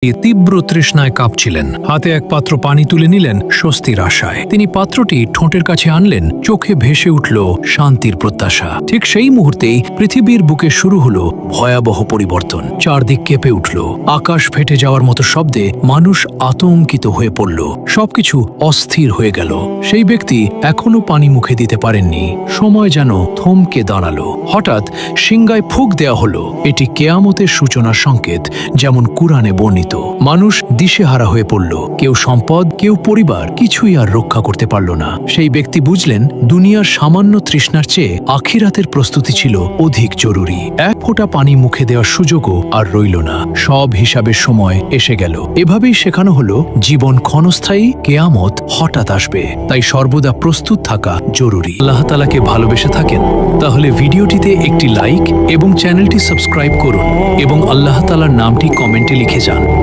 তীব্র তৃষ্ণায় কাঁপছিলেন। হাতে এক পাত্র পানি তুলে নিলেন স্বস্তির আশায়। তিনি পাত্রটি ঠোঁটের কাছে আনলেন, চোখে ভেসে উঠল শান্তির প্রত্যাশা। ঠিক সেই মুহূর্তেই পৃথিবীর বুকে শুরু হলো ভয়াবহ পরিবর্তন। চারদিক কেঁপে উঠল, আকাশ ফেটে যাওয়ার মতো শব্দে মানুষ আতঙ্কিত হয়ে পড়ল। সবকিছু অস্থির হয়ে গেল। সেই ব্যক্তি এখনো পানি মুখে দিতে পারেননি। সময় যেন থমকে দাঁড়ালো। হঠাৎ সিংগায় ফুঁক দেওয়া হলো। এটি কেয়ামতের সূচনার সংকেত, যেমন কুরআনে বর্ণিত। মানুষ দিশেহারা হয়ে পড়ল। কেউ সম্পদ, কেউ পরিবার, কিছুই আর রক্ষা করতে পারল না। সেই ব্যক্তি বুঝলেন, দুনিয়ার সামান্য তৃষ্ণার চেয়ে আখিরাতের প্রস্তুতি ছিল অধিক জরুরি। এক ফোঁটা পানি মুখে দেওয়ার সুযোগও আর রইল না। সব হিসাবের সময় এসে গেল। এভাবেই শেখানো হলো, জীবন ক্ষণস্থায়ী, কেয়ামত হঠাৎ আসবে। তাই সর্বদা প্রস্তুত থাকা জরুরি। আল্লাহ তাআলাকে ভালোবেসে থাকেন তাহলে ভিডিওটিতে একটি লাইক এবং চ্যানেলটি সাবস্ক্রাইব করুন এবং আল্লাহ তাআলার নামটি কমেন্টে লিখে যান।